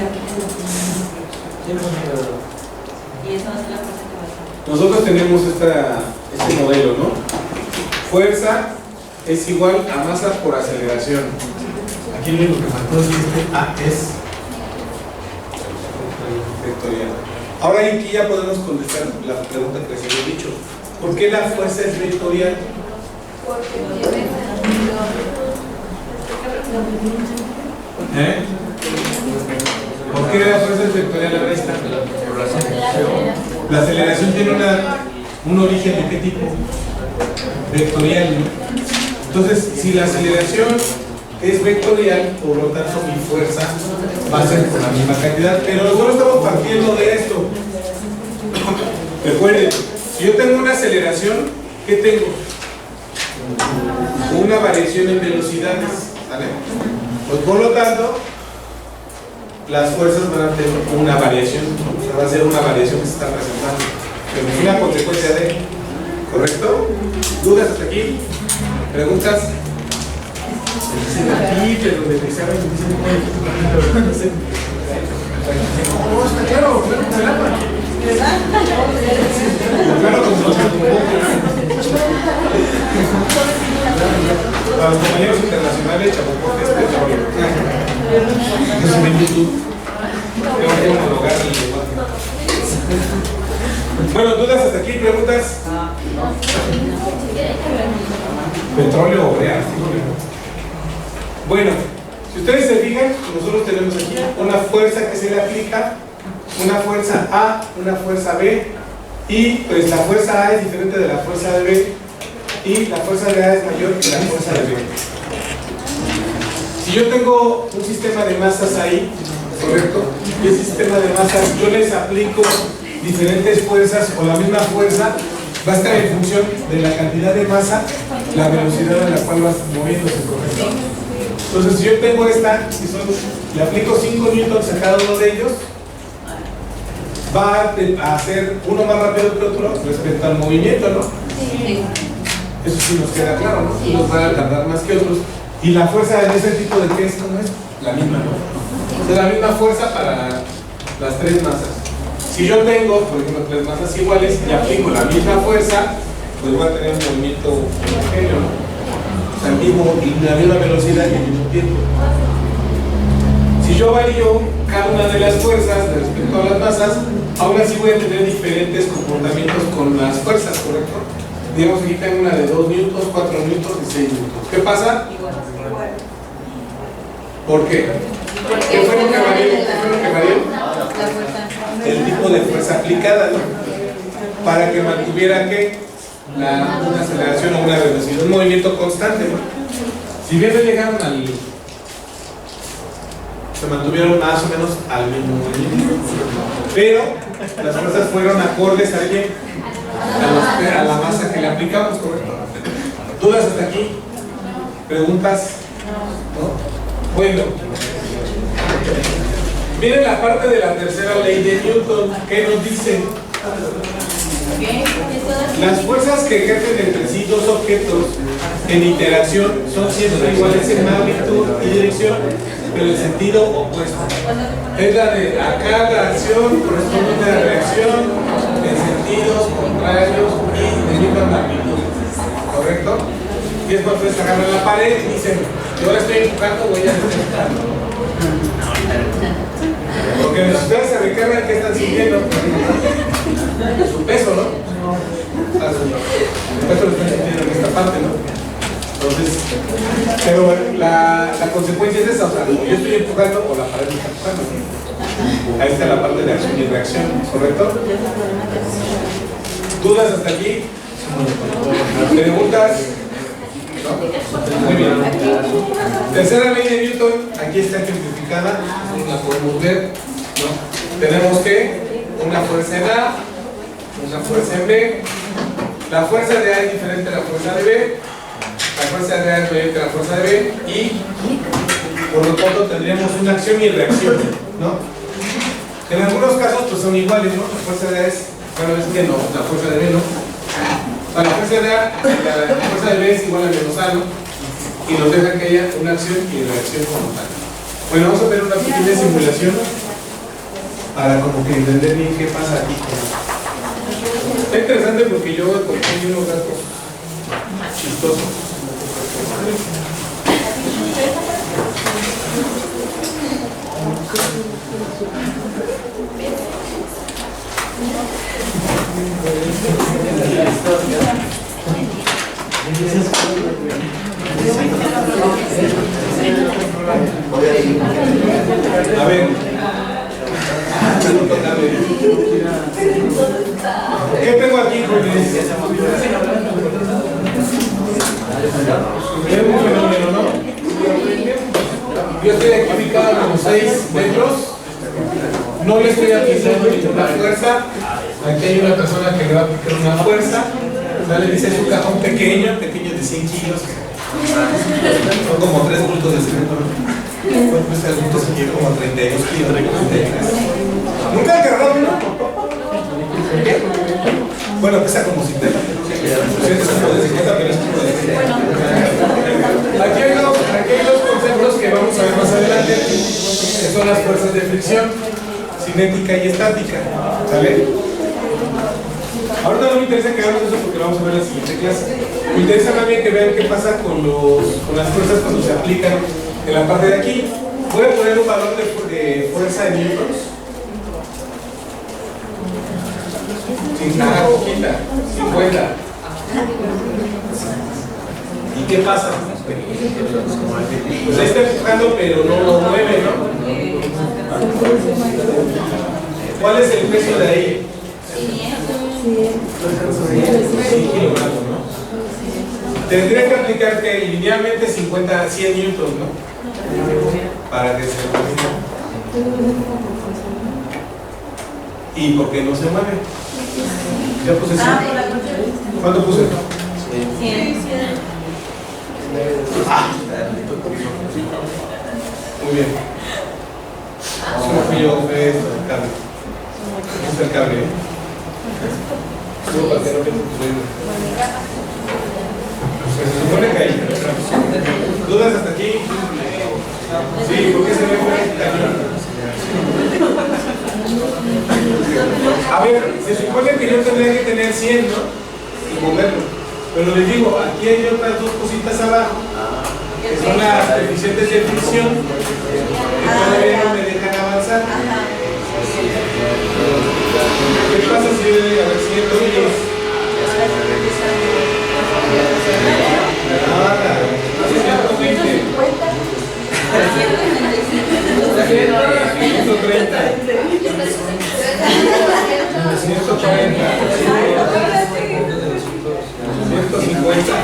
y esa va a ser la fuerza que va a estar. Nosotros tenemos este modelo, ¿no? Fuerza es igual a masa por aceleración. Aquí lo único que faltó es que A es vectorial. Ahora aquí ya podemos contestar la pregunta que les había dicho. ¿Por qué la fuerza es vectorial? ¿Por qué la fuerza es vectorial a esta? La aceleración tiene un origen de qué tipo? Vectorial, ¿no? Entonces, si la aceleración es vectorial, por lo tanto mi fuerza va a ser por la misma cantidad, pero nosotros estamos partiendo de esto. Recuerden, si yo tengo una aceleración, ¿qué tengo? Una variación en velocidades, ¿vale? Pues por lo tanto, las fuerzas van a tener una variación, o sea, va a ser una variación que se está presentando, pero es una consecuencia de ¿Correcto? ¿Dudas hasta aquí? ¿Preguntas? Dicen aquí, pero del examen dicen no sé. No, está claro, ¿Verdad? claro, para los compañeros internacionales, Chapopote es petróleo. Yo soy de YouTube. Tengo que homologar el lenguaje. Bueno, ¿dudas hasta aquí? ¿Preguntas? Petróleo o real. Bueno, si ustedes se fijan, nosotros tenemos aquí una fuerza que se le aplica, una fuerza A, una fuerza B, y pues la fuerza A es diferente de la fuerza de B, y la fuerza de A es mayor que la fuerza de B. Si yo tengo un sistema de masas ahí, ¿correcto? Y ese sistema de masas yo les aplico diferentes fuerzas o la misma fuerza, va a estar en función de la cantidad de masa, la velocidad a la cual vas moviéndose, ¿correcto? Entonces, si yo tengo esta, le aplico 5 newtons a cada uno de ellos, va a ser uno más rápido que otro respecto al movimiento, ¿no? Sí. Eso sí nos queda claro, ¿no? Unos van a tardar más que otros. Y la fuerza de ese tipo de test, ¿cómo es? La misma, ¿no? Es la misma fuerza para las tres masas. Si yo tengo, por ejemplo, tres masas iguales y aplico la misma fuerza, pues voy a tener un movimiento homogéneo, ¿no? O sea, la misma velocidad y el mismo tiempo. Si yo varío cada una de las fuerzas respecto a las masas, aún así voy a tener diferentes comportamientos con las fuerzas, ¿correcto? Digamos, aquí tengo una de 2 newtons, 4 newtons y 6 newtons. ¿Qué pasa? ¿Por qué? ¿Qué fue lo que varió? ¿Qué fue lo que varió? El tipo de fuerza aplicada, ¿no? Para que mantuviera ¿qué? Una aceleración o una velocidad, un movimiento constante, ¿no? Si bien no llegaron se mantuvieron más o menos al mismo movimiento, pero las fuerzas fueron acordes a quién? A la masa que le aplicamos, ¿correcto? ¿Dudas hasta aquí? ¿Preguntas? ¿No? Bueno, miren la parte de la tercera ley de Newton. ¿Qué nos dice? Las fuerzas que ejercen entre sí dos objetos en interacción son siempre iguales en magnitud y dirección, pero en sentido opuesto. Es la de acá la acción corresponde a la reacción en sentidos contrarios y de misma magnitud. ¿Correcto? Y es cuando ustedes agarran la pared y dicen, yo la estoy empujando, voy a empujar. Porque si ustedes se recargan, ¿qué están sintiendo? Su peso, ¿no? O sea, su peso lo están sintiendo en esta parte, ¿no? Entonces, pero la consecuencia es esa, o sea, yo estoy empujando o la pared me está empujando, ¿no? Ahí está la parte de acción y reacción, ¿correcto? ¿Dudas hasta aquí? ¿Preguntas? ¿No? Muy bien. Tercera ley de Newton, aquí está ejemplificada, la podemos ver, ¿no? Tenemos que una fuerza en A, una fuerza en B. La fuerza de A es diferente a la fuerza de B. La fuerza de A es diferente a la fuerza de B. Y por lo tanto tendríamos una acción y reacción, ¿no? En algunos casos pues son iguales, ¿no? La fuerza de A es, bueno, es que no, la fuerza de B no. O sea, la fuerza de A, la fuerza de B es igual a menos A, ¿no? Y nos deja que haya una acción y reacción como tal. Bueno, vamos a ver una pequeña simulación para como que entender bien qué pasa aquí. Está interesante porque yo encontré unos datos chistosos. A ver, ¿qué tengo aquí, jóvenes? Es un fenómeno, ¿no? Yo estoy aquí ubicado como 6 metros. No le estoy aplicando ninguna fuerza. Aquí hay una persona que le va a aplicar una fuerza. ¿Vale? Dice es un cajón pequeño de 100 kilos. Son como 3 bultos de cemento. Pues el bulto se quiere como 32 kilos. ¿Nunca han cargado uno? Bueno, pesa como 50 kilos. pero es como de 50. Aquí hay dos conceptos que vamos a ver más adelante, que son las fuerzas de fricción, cinética y estática. ¿Sale? Ahorita no me interesa que hagamos eso porque lo vamos a ver en la siguiente clase. Me interesa más bien que vean qué pasa con las fuerzas cuando se aplican en la parte de aquí. Voy a poner un valor de fuerza en newtons. Poquita, 50. ¿Y qué pasa? Pues ahí está empujando, pero no lo mueve, ¿no? ¿Cuál es el peso de ahí? 100 kilogramos, ¿no? Tendría que aplicar que linealmente 100 newtons, ¿no? Para que se mueva. ¿Y por qué no se mueve? Ya puse 100. ¿Cuánto puse? 100. Muy bien. Fue el cable. Es el cable, ¿eh? Subo para que no tenga ruido. Pues se supone que ahí. ¿Dudas hasta aquí? Sí, ¿por qué se me fue el cañón? A ver, se supone que yo tendría que tener 100, ¿no? Y moverlo. Pero les digo, aquí hay otras dos cositas abajo, que son las coeficientes de fricción, que todavía no me dejan avanzar. ¿Qué pasa si yo le digo, a ver, 110? Nada, 120. 130. 140. 150.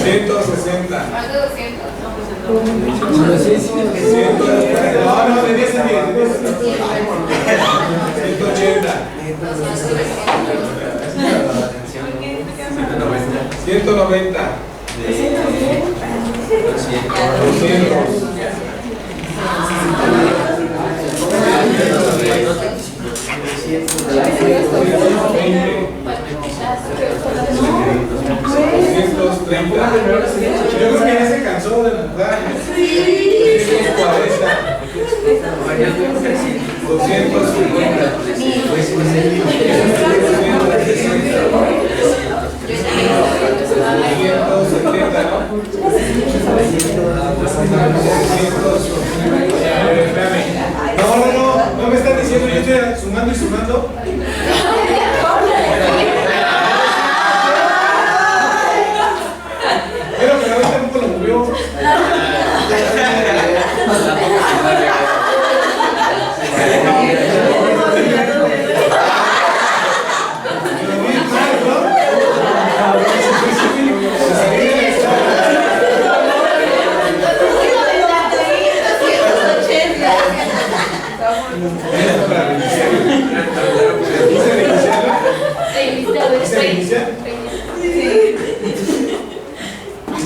160. No, de 10 en 10. 180. 190. 230. Yo creo que ya se cansó de empujar. 240. 250. 170, ¿no? No me están diciendo, yo estoy sumando y sumando. Pero que ahorita tampoco lo movió.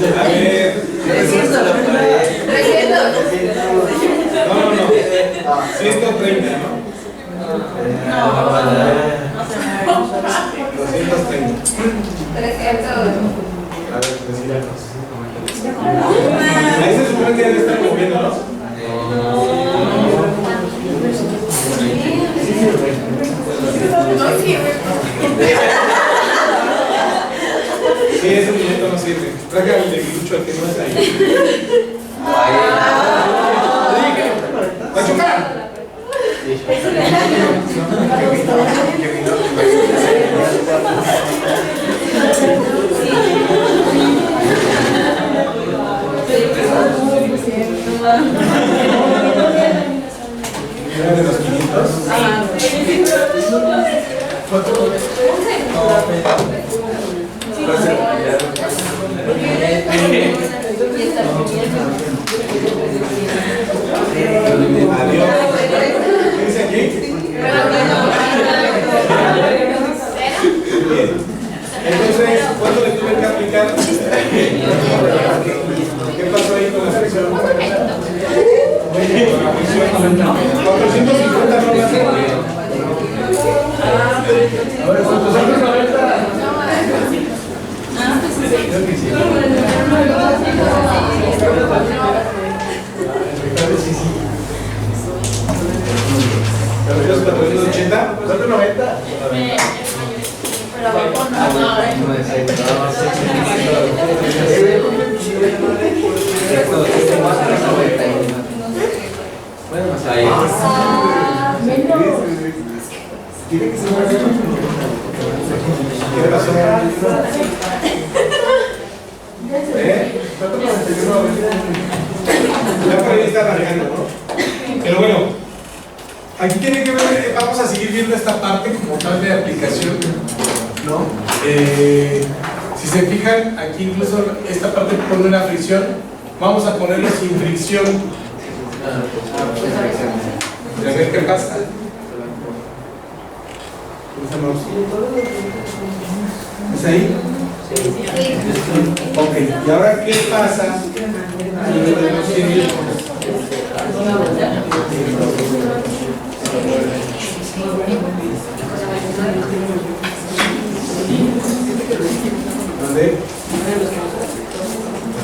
A ver, 130, ¿no? 230. 300. A ver, 300. Ahí se supone que ya le están moviendo, ¿no? Sí, ese muñeco no sirve. Traga el de Guilucho, el que no es ahí. ¡Va a chocar! ¿Era de los 500? Adiós. ¿Qué dice aquí? Bien. Entonces, ¿cuánto le tuve que aplicar? ¿Qué pasó ahí con la fricción? Con la fricción. 450 no la hace. Ahora, ¿cuántos años? ¿Los 480? 490. Bueno, más ahí. ¿Qué pasó? 491. Ya por ahí está arrancando, ¿no? Pero bueno, aquí tiene que ver, vamos a seguir viendo esta parte como tal de aplicación, ¿no? Si se fijan, aquí incluso esta parte pone una fricción, vamos a ponerlo sin fricción. A ver qué pasa. ¿Es ahí? Ok, ¿y ahora qué pasa? ¿Dónde?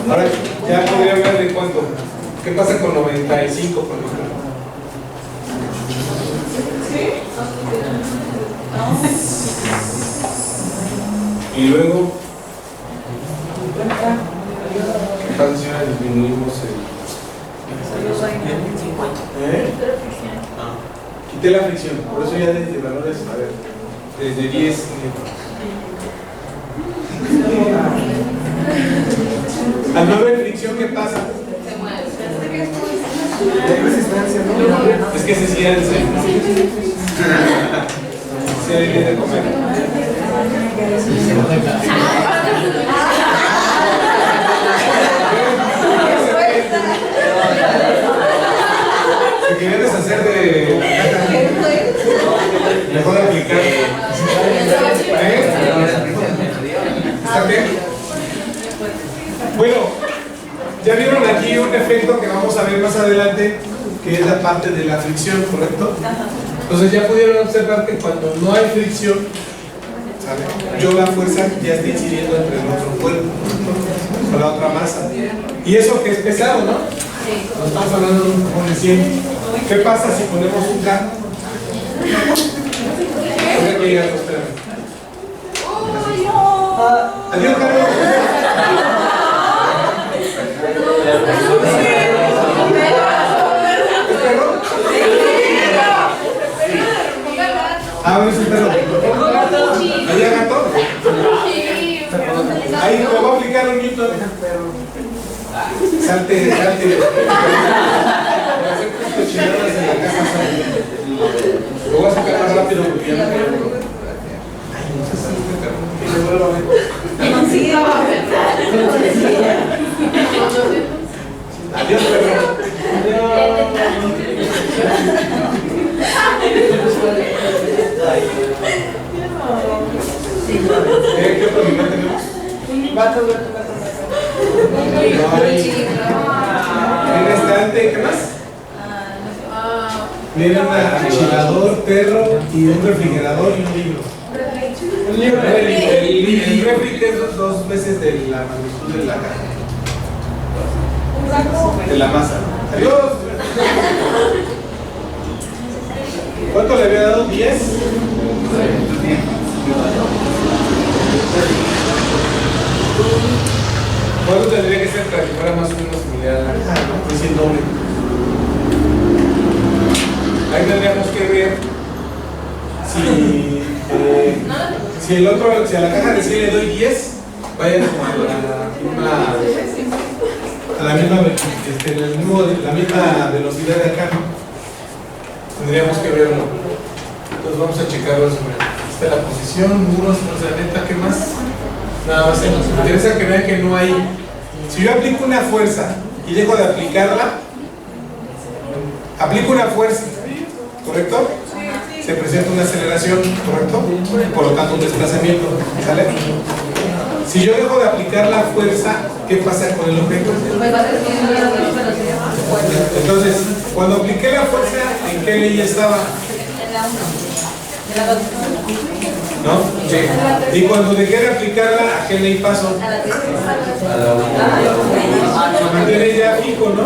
Ahora ya podría hablar de cuánto. ¿Qué pasa con 95, por ejemplo? Y luego, ¿qué pasa si ahora disminuimos el... Quité la fricción, por eso ya desde valores, a ver, desde 10. Al no haber fricción, ¿qué pasa? Hay resistencia, ¿no? Es que se siente. Se debe de comer. Se querían deshacer de la caja. Mejor aplicar. ¿Está bien? Bueno, ya vieron aquí un efecto que vamos a ver más adelante, que es la parte de la fricción, ¿correcto? Entonces ya pudieron observar que cuando no hay fricción, ¿sabe? Yo la fuerza ya está incidiendo entre el otro cuerpo, con la otra masa. Y eso que es pesado, ¿no? Nos estamos hablando de un cajón de 100. ¿Qué pasa si ponemos un carro? Voy a llegar, espérame. Adiós, Carlos. ¿Es perro? Ah, es un perro. ¿Allá gato? Ahí te voy a aplicar un Newton. Salte. Para hacer cochinadas en la casa, salte. Lo voy a sacar más rápido porque ya no quiero. Ay, no se salte, perro. Y le vuelvo a ver. Adiós, perro. ¿Qué otro animal tenemos? Un estante, ¿qué más? Viene un archilador, perro y un refrigerador y un libro. Un libro. El refri que es 2 veces de la magnitud de la caja. De la masa. Adiós. ¿Cuánto le había dado? 10. ¿Cuánto tendría que ser para que fuera más o menos similar a la caja? Es el doble. Ahí tendríamos que ver si el otro, si a la caja de 100 le doy 10, vayan como a la misma velocidad de acá, ¿no? Tendríamos que verlo. Entonces vamos a checarlo. Esta es la posición, muros, neta, ¿qué más? Nada más. Me interesa que vean que no hay. Si yo aplico una fuerza y dejo de aplicarla, aplico una fuerza, ¿correcto? Se presenta una aceleración, ¿correcto? Por lo tanto un desplazamiento, ¿sale? Si yo dejo de aplicar la fuerza, ¿qué pasa con el objeto? Entonces, cuando apliqué la fuerza, ¿en qué ley estaba? En la 1. ¿No? Sí. Y cuando dejé de aplicarla, ¿a qué ley paso? A la que se Se mantiene ya fijo, ¿no?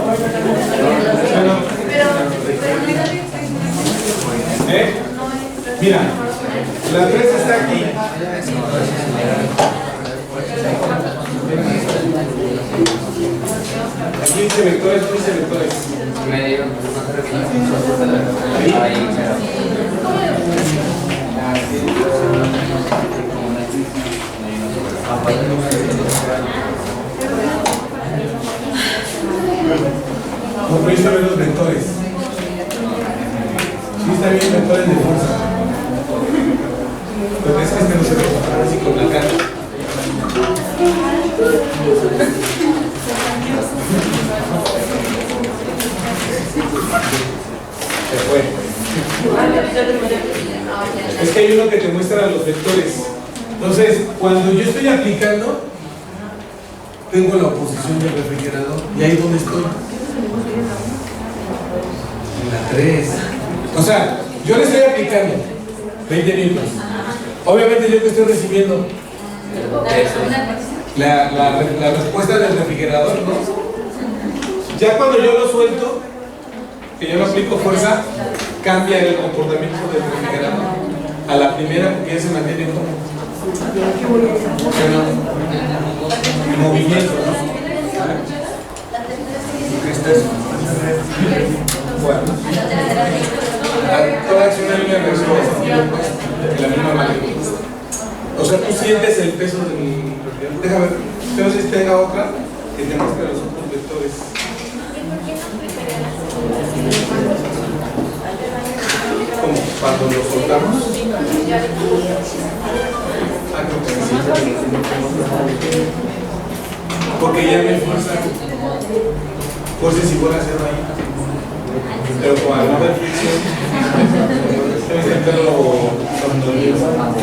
Bueno, mira, la 3 está aquí. Aquí dice vectores, aquí dice vectores. No, pero ahí están los vectores. Sí, están bien vectores de fuerza. Lo que es que no se ve así con la cara. Se fue. Es que hay uno que te muestra los vectores. Entonces, cuando yo estoy aplicando, tengo la oposición del refrigerador. ¿Y ahí dónde estoy? En la 3. O sea, yo le estoy aplicando 20 newtons. Obviamente yo que estoy recibiendo la respuesta del refrigerador, ¿no? Ya cuando yo lo suelto, que yo lo aplico fuerza, cambia el comportamiento del refrigerador a la primera, porque ya se mantiene como en movimiento, ¿no? Bueno, toda acción hay una reacción de la misma magnitud. O sea, tú sientes el peso del refrigerador. Déjame ver, no sé si tenga otra que te muestre los otros vectores. Como cuando lo soltamos. Creo que sí. Porque ya no hay fuerza. Fuerza es igual a cero ahí. Pero como al no haber fricción, debe intentarlo controlar.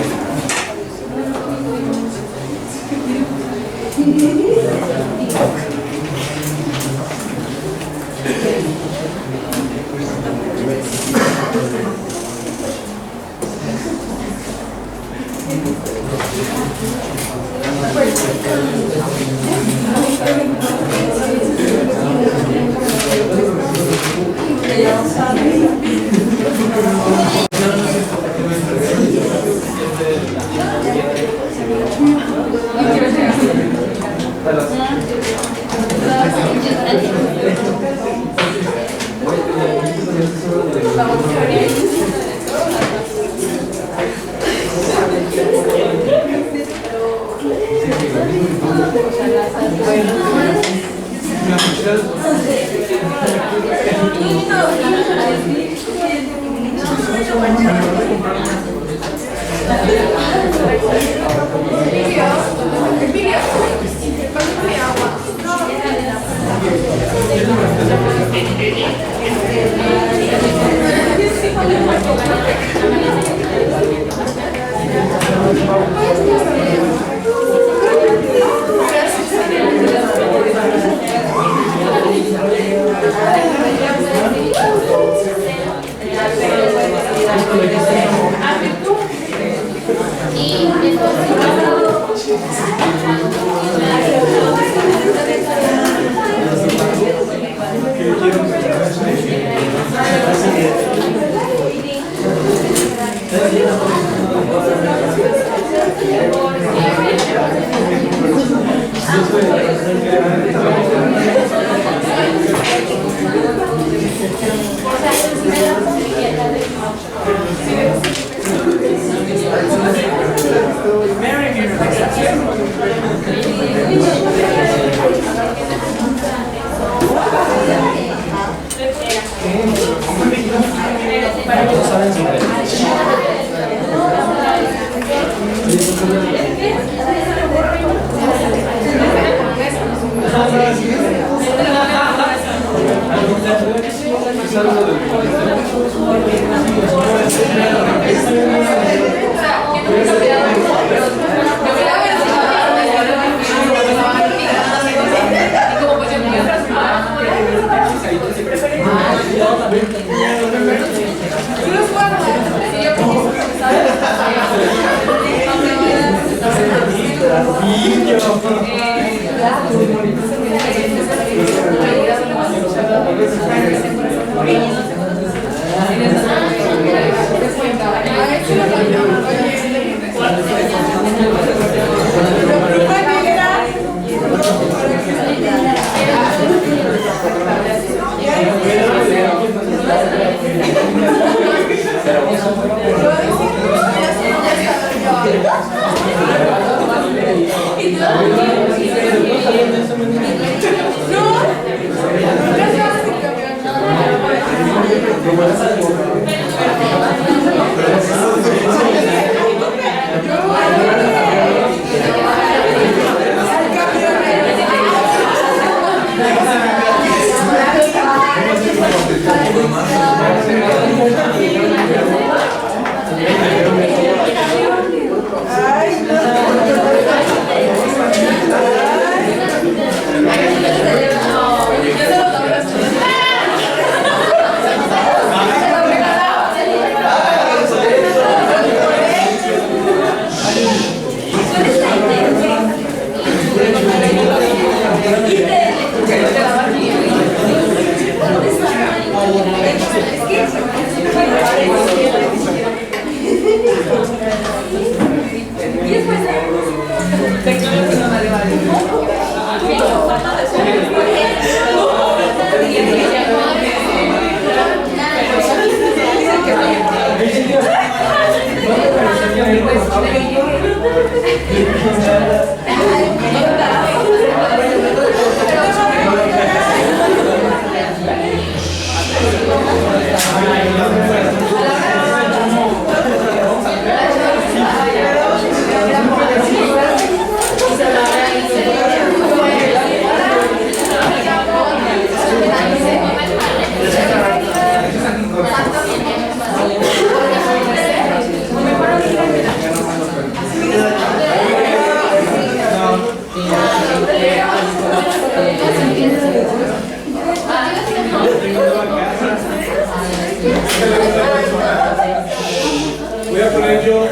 Voy a poner yo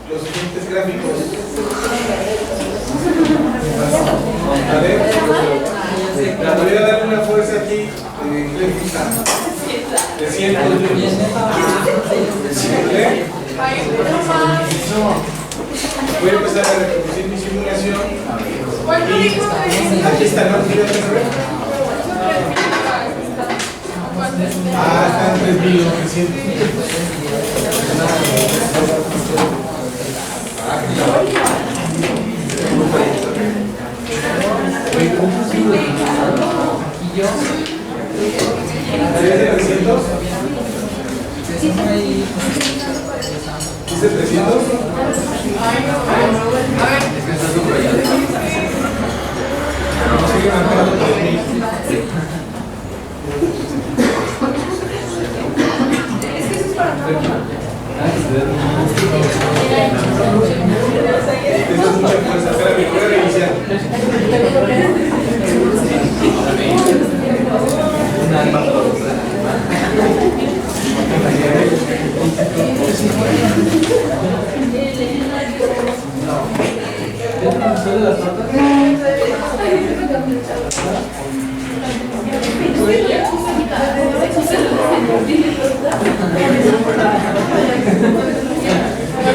los siguientes gráficos. ¿Vale? Voy a darle una fuerza aquí de 100 newtons. ¿Vale? Voy a empezar a reproducir mi simulación. Y aquí está, ¿no? Están 3.900. ¿300? ¿Dice 300? Sigue marcando 3.000. Esto es mucha fuerza. Espérame, voy a reiniciar.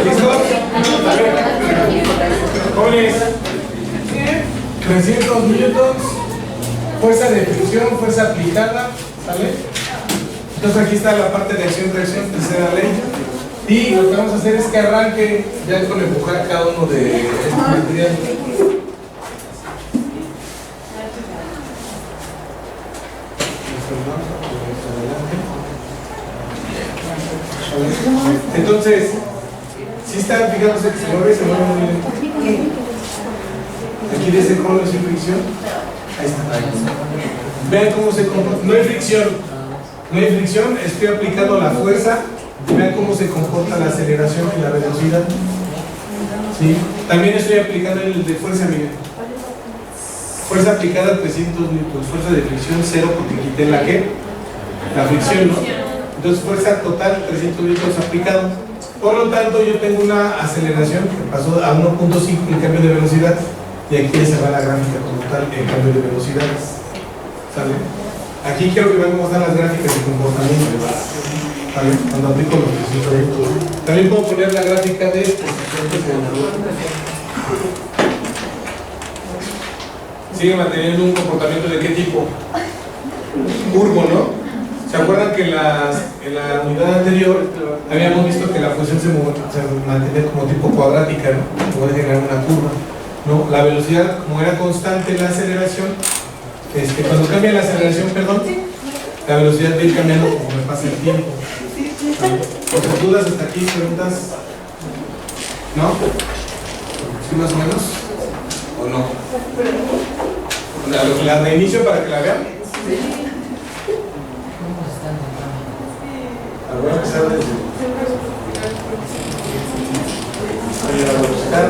¿Listo? Jóvenes, 300 newtons, fuerza de fricción, fuerza aplicada, ¿sale? Entonces aquí está la parte de acción-reacción, tercera ley. Y lo que vamos a hacer es que arranque ya con empujar cada uno de estos materiales. Entonces, si están fijándose que se mueve muy lento. Aquí dice cómo sin fricción. Ahí está. Vean cómo se comporta. No hay fricción. No hay fricción. Estoy aplicando la fuerza. Vean cómo se comporta la aceleración y la velocidad. ¿Sí? También estoy aplicando el de fuerza, Miguel. Fuerza aplicada 300 newtons. Fuerza de fricción 0 porque quité la ¿qué? La fricción, ¿no? Entonces fuerza total 300 newtons aplicados. Por lo tanto yo tengo una aceleración que pasó a 1.5 en cambio de velocidad y aquí ya se va la gráfica como el cambio de velocidades. ¿Sale? Aquí quiero que vean cómo están las gráficas de comportamiento. ¿Sale? Cuando aplico los principios. También puedo poner la gráfica de posición. Sigue manteniendo un comportamiento de qué tipo? Curvo, ¿no? ¿Se acuerdan que en la unidad anterior habíamos visto que la función se mantenía como tipo cuadrática, ¿no? Puede generar una curva, ¿no? La velocidad, como era constante en la aceleración, cuando cambia la aceleración, perdón, la velocidad va a ir cambiando conforme pasa el tiempo. ¿Otras dudas hasta aquí? ¿Preguntas? ¿No? ¿Sí más o menos? ¿O no? ¿La reinicio para que la vean? Voy a empezar desde. Voy a buscar.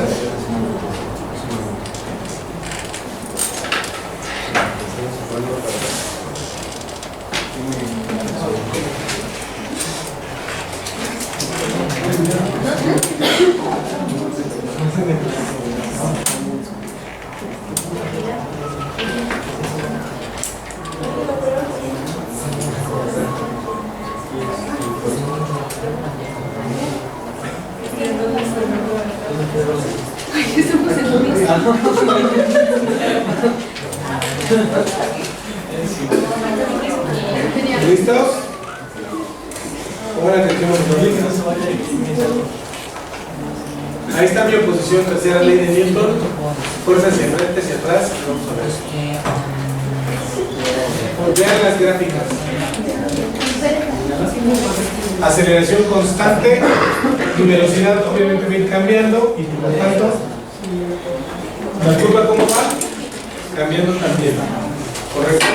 ¿Listos? Pongan atención. Ahí está mi oposición, tercera ley de Newton. Fuerza hacia frente, hacia atrás. Vamos a ver. Vean las gráficas. Aceleración constante, tu velocidad obviamente va a ir cambiando y por lo tanto la curva ¿cómo va? Cambiando también. ¿Correcto?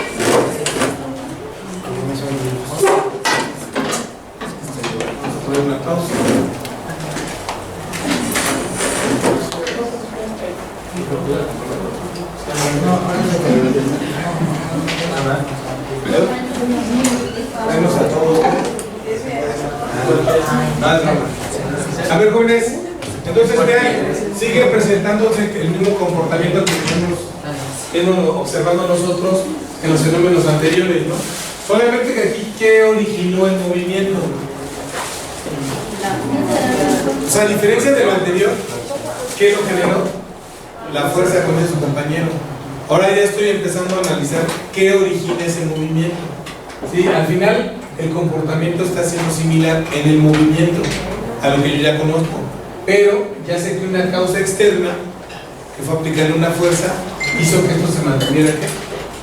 Vamos a poner una pausa. Venos a todos. A ver, jóvenes, entonces vean, sigue presentándose el mismo comportamiento que hemos observando nosotros en los fenómenos anteriores, ¿no? Solamente que aquí, ¿qué originó el movimiento? O sea, a diferencia de lo anterior, ¿qué lo generó? La fuerza con su compañero. Ahora ya estoy empezando a analizar qué origina ese movimiento. ¿Sí? Al final, el comportamiento está siendo similar en el movimiento a lo que yo ya conozco, pero ya sé que una causa externa que fue aplicarle una fuerza hizo que esto se mantuviera, que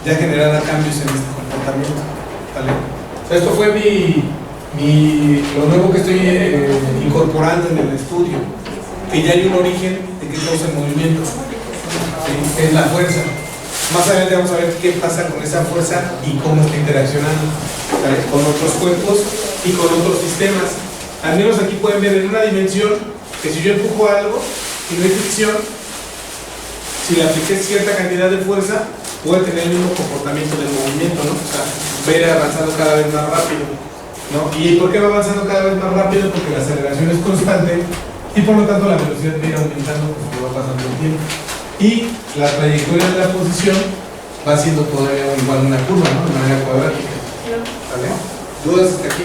ya generara cambios en este comportamiento. ¿Vale? O sea, esto fue lo nuevo que estoy incorporando en el estudio, que ya hay un origen de qué causa el movimiento, ¿sí? Que es la fuerza. Más adelante vamos a ver qué pasa con esa fuerza y cómo está interaccionando, ¿vale? Con otros cuerpos y con otros sistemas. Al menos aquí pueden ver en una dimensión que si yo empujo algo y no hay fricción, si le apliqué cierta cantidad de fuerza, puede tener el mismo comportamiento del movimiento, ¿no? O sea, va a ir avanzando cada vez más rápido, ¿no? ¿Y por qué va avanzando cada vez más rápido? Porque la aceleración es constante y por lo tanto la velocidad va a ir aumentando conforme va pasando el tiempo. Y la trayectoria de la posición va siendo todavía igual una curva, ¿no? De manera cuadrática. ¿Vale? ¿Dudas hasta aquí?